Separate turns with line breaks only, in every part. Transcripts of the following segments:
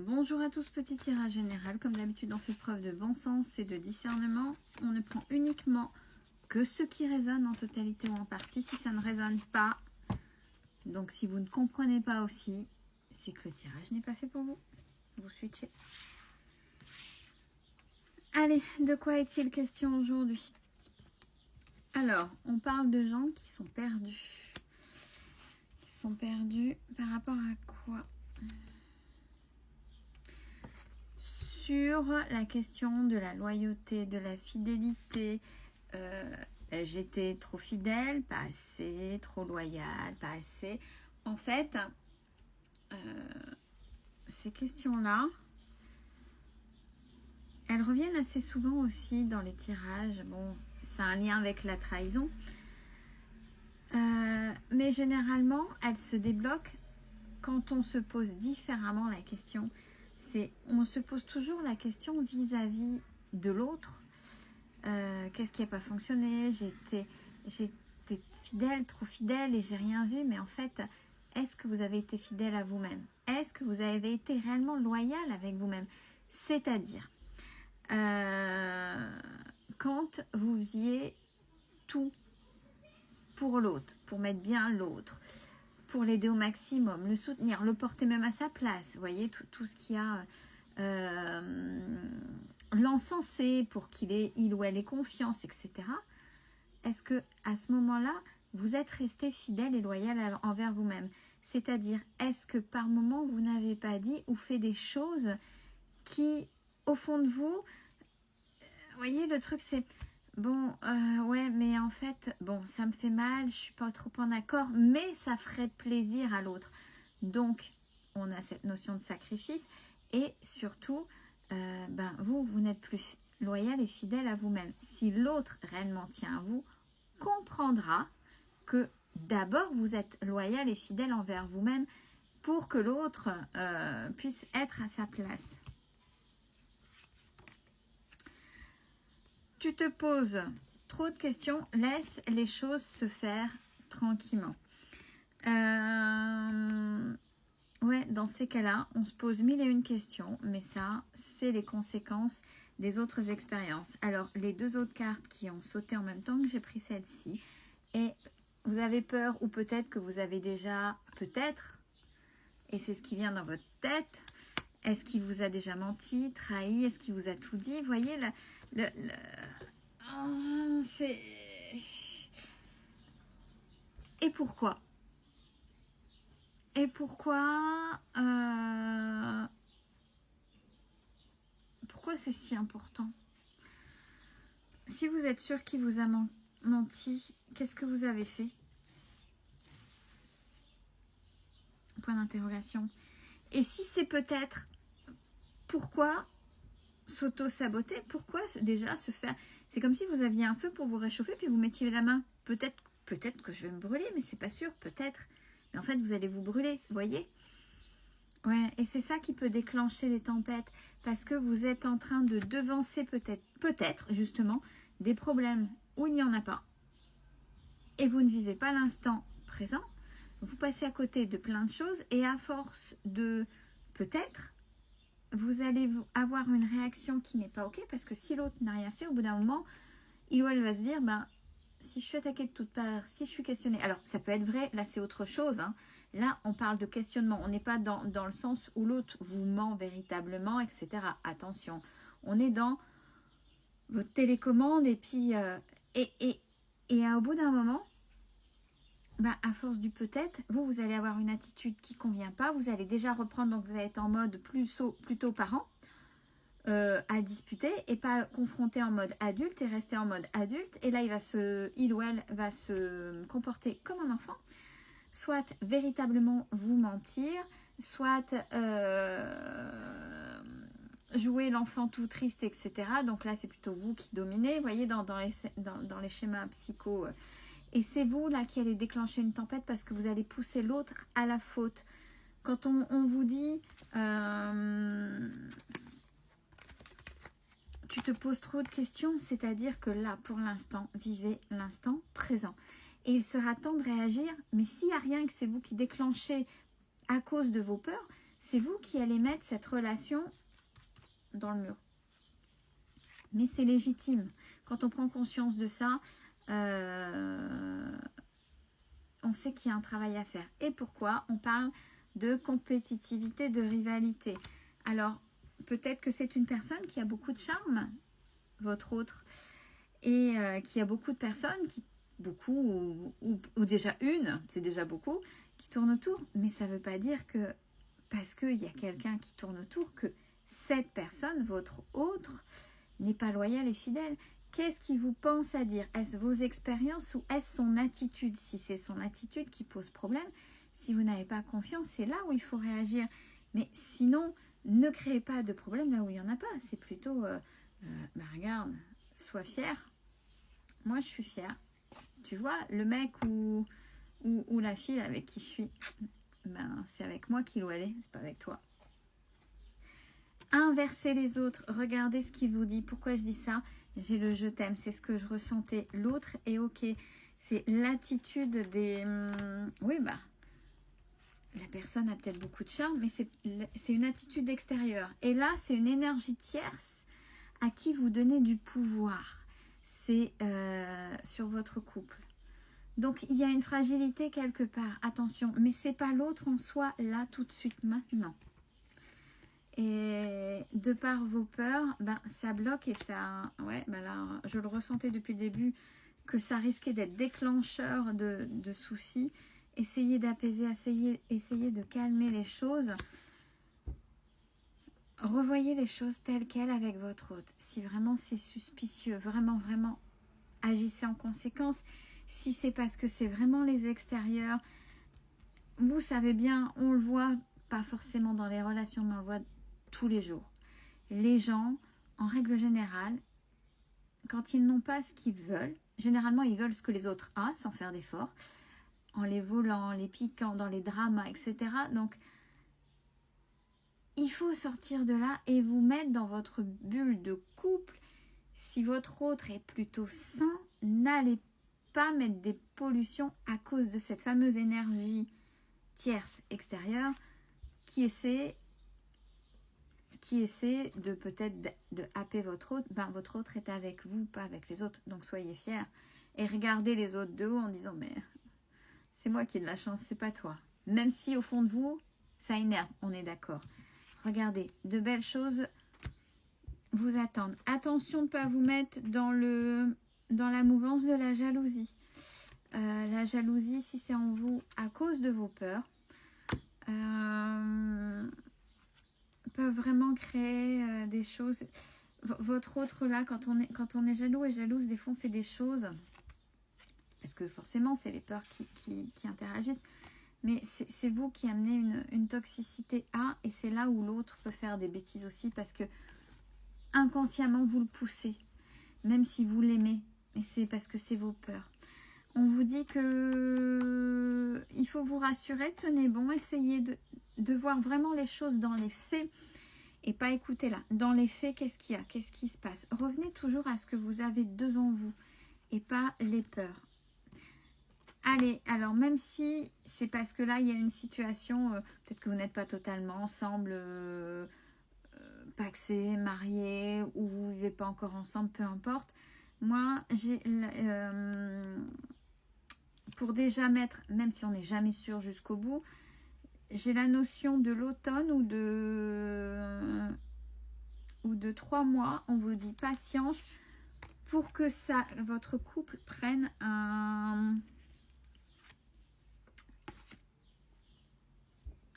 Bonjour à tous, petit tirage général. Comme d'habitude, on fait preuve de bon sens et de discernement. On ne prend uniquement que ce qui résonne en totalité ou en partie. Si ça ne résonne pas, donc si vous ne comprenez pas aussi, c'est que le tirage n'est pas fait pour vous. Vous switchez. Allez, de quoi est-il question aujourd'hui? Alors, on parle de gens qui sont perdus. Qui sont perdus par rapport à quoi? Sur la question de la loyauté, de la fidélité. J'étais trop fidèle, pas assez, trop loyale, pas assez. En fait, ces questions-là, elles reviennent assez souvent aussi dans les tirages. Bon, ça a un lien avec la trahison. Mais généralement, elles se débloquent quand on se pose différemment la question. On se pose toujours la question vis-à-vis de l'autre. Qu'est-ce qui n'a pas fonctionné? J'étais fidèle, trop fidèle et j'ai rien vu. Mais en fait, est-ce que vous avez été fidèle à vous-même? Est-ce que vous avez été réellement loyal avec vous-même? C'est-à-dire, quand vous faisiez tout pour l'autre, pour mettre bien l'autre, pour l'aider au maximum, le soutenir, le porter même à sa place, vous voyez, tout ce qu'il y a, l'encenser pour il ou elle ait confiance, etc. Est-ce que à ce moment-là, vous êtes resté fidèle et loyal envers vous-même? C'est-à-dire, est-ce que par moment, vous n'avez pas dit ou fait des choses qui, au fond de vous, voyez, le truc c'est... Bon, ouais, mais en fait, bon, ça me fait mal, je suis pas trop en accord, mais ça ferait plaisir à l'autre. Donc, on a cette notion de sacrifice et surtout, vous n'êtes plus loyal et fidèle à vous-même. Si l'autre réellement tient à vous, comprendra que d'abord, vous êtes loyal et fidèle envers vous-même pour que l'autre puisse être à sa place. Tu te poses trop de questions, laisse les choses se faire tranquillement. Ouais, dans ces cas-là, on se pose mille et une questions, mais ça, c'est les conséquences des autres expériences. Alors, les deux autres cartes qui ont sauté en même temps que j'ai pris celle-ci, et vous avez peur, ou peut-être que vous avez déjà, peut-être, et c'est ce qui vient dans votre tête, est-ce qu'il vous a déjà menti, trahi, est-ce qu'il vous a tout dit? Vous voyez, c'est... Et pourquoi? Et pourquoi c'est si important? Si vous êtes sûr qu'il vous a menti, qu'est-ce que vous avez fait? Point d'interrogation. Et si c'est peut-être pourquoi s'auto-saboter? Pourquoi déjà se faire... C'est comme si vous aviez un feu pour vous réchauffer, puis vous mettiez la main. Peut-être que je vais me brûler, mais c'est pas sûr, peut-être. Mais en fait, vous allez vous brûler, vous voyez? Ouais, et c'est ça qui peut déclencher les tempêtes, parce que vous êtes en train de devancer peut-être justement, des problèmes où il n'y en a pas. Et vous ne vivez pas l'instant présent. Vous passez à côté de plein de choses, et à force de peut-être, vous allez avoir une réaction qui n'est pas OK, parce que si l'autre n'a rien fait, au bout d'un moment, il ou elle va se dire, si je suis attaquée de toutes parts, si je suis questionnée, alors ça peut être vrai, là c'est autre chose, hein. Là on parle de questionnement, on n'est pas dans le sens où l'autre vous ment véritablement, etc. Attention, on est dans votre télécommande et puis, au bout d'un moment, à force du peut-être, vous allez avoir une attitude qui ne convient pas, vous allez déjà reprendre, donc vous allez être en mode plutôt parent, à disputer et pas confronter en mode adulte et rester en mode adulte, et là il ou elle va se comporter comme un enfant, soit véritablement vous mentir, soit jouer l'enfant tout triste, etc. Donc là c'est plutôt vous qui dominez, vous voyez, dans les schémas psycho, et c'est vous là qui allez déclencher une tempête parce que vous allez pousser l'autre à la faute. Quand on vous dit tu te poses trop de questions, c'est-à-dire que là, pour l'instant, vivez l'instant présent. Et il sera temps de réagir, mais s'il n'y a rien que c'est vous qui déclenchez à cause de vos peurs, c'est vous qui allez mettre cette relation dans le mur. Mais c'est légitime. Quand on prend conscience de ça, on sait qu'il y a un travail à faire. Et pourquoi? On parle de compétitivité, de rivalité. Alors, peut-être que c'est une personne qui a beaucoup de charme, votre autre, et qui a beaucoup de personnes, beaucoup, ou déjà une, c'est déjà beaucoup, qui tournent autour. Mais ça ne veut pas dire que, parce qu'il y a quelqu'un qui tourne autour, que cette personne, votre autre, n'est pas loyale et fidèle. Qu'est-ce qu'il vous pense à dire? Est-ce vos expériences ou est-ce son attitude? Si c'est son attitude qui pose problème, si vous n'avez pas confiance, c'est là où il faut réagir. Mais sinon, ne créez pas de problème là où il n'y en a pas. C'est plutôt, regarde, sois fier. Moi, je suis fière. Tu vois, le mec ou la fille avec qui je suis, ben, c'est avec moi qu'il ou elle est, c'est pas avec toi. Inversez les autres, regardez ce qu'il vous dit. Pourquoi je dis ça? J'ai le je t'aime, c'est ce que je ressentais. L'autre est ok. C'est l'attitude des... oui, bah, la personne a peut-être beaucoup de charme, mais c'est une attitude extérieure. Et là, c'est une énergie tierce à qui vous donnez du pouvoir. C'est sur votre couple. Donc, il y a une fragilité quelque part. Attention, mais c'est pas l'autre en soi, là, tout de suite, maintenant. Et de par vos peurs, ben, ça bloque et ça... Ouais, ben là, je le ressentais depuis le début, que ça risquait d'être déclencheur de soucis. Essayez d'apaiser, essayez de calmer les choses. Revoyez les choses telles quelles avec votre hôte. Si vraiment c'est suspicieux, vraiment, agissez en conséquence. Si c'est parce que c'est vraiment les extérieurs, vous savez bien, on le voit, pas forcément dans les relations, mais on le voit tous les jours. Les gens, en règle générale, quand ils n'ont pas ce qu'ils veulent, généralement ils veulent ce que les autres ont, sans faire d'efforts, en les volant, en les piquant, dans les dramas, etc. Donc, il faut sortir de là et vous mettre dans votre bulle de couple. Si votre autre est plutôt sain, n'allez pas mettre des pollutions à cause de cette fameuse énergie tierce extérieure qui essaie de peut-être de happer votre autre. Ben, votre autre est avec vous, pas avec les autres. Donc soyez fiers. Et regardez les autres de haut en disant, mais c'est moi qui ai de la chance, c'est pas toi. Même si au fond de vous, ça énerve, on est d'accord. Regardez, de belles choses vous attendent. Attention de ne pas vous mettre dans la mouvance de la jalousie. La jalousie, si c'est en vous à cause de vos peurs, peuvent vraiment créer des choses. Votre autre là, quand on est jaloux et jalouse, des fois on fait des choses, parce que forcément c'est les peurs qui interagissent, mais c'est vous qui amenez une toxicité à, et c'est là où l'autre peut faire des bêtises aussi, parce que inconsciemment vous le poussez, même si vous l'aimez, et c'est parce que c'est vos peurs. On vous dit que il faut vous rassurer, tenez bon, essayez de voir vraiment les choses dans les faits et pas écouter là. Dans les faits, qu'est-ce qu'il y a? Qu'est-ce qui se passe? Revenez toujours à ce que vous avez devant vous et pas les peurs. Allez, alors même si c'est parce que là, il y a une situation, peut-être que vous n'êtes pas totalement ensemble, pacsés, mariés, ou vous ne vivez pas encore ensemble, peu importe. Moi, j'ai... pour déjà mettre, même si on n'est jamais sûr jusqu'au bout, j'ai la notion de l'automne ou de 3 mois. On vous dit patience pour que votre couple prenne un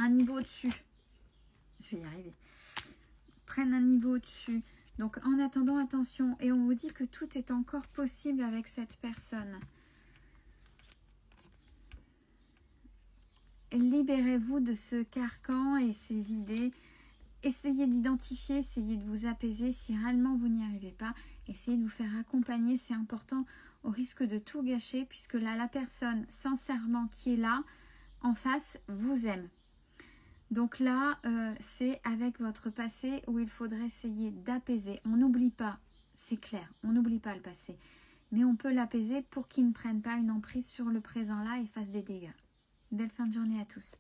niveau au-dessus. Je vais y arriver. Prenne un niveau au-dessus. Donc en attendant, attention. Et on vous dit que tout est encore possible avec cette personne. Libérez-vous de ce carcan et ces idées. Essayez d'identifier, essayez de vous apaiser. Si réellement vous n'y arrivez pas, essayez de vous faire accompagner. C'est important, au risque de tout gâcher, puisque là, la personne, sincèrement, qui est là, en face, vous aime. Donc là, c'est avec votre passé où il faudrait essayer d'apaiser. On n'oublie pas, c'est clair, on n'oublie pas le passé. Mais on peut l'apaiser pour qu'il ne prenne pas une emprise sur le présent là et fasse des dégâts. Belle fin de journée à tous.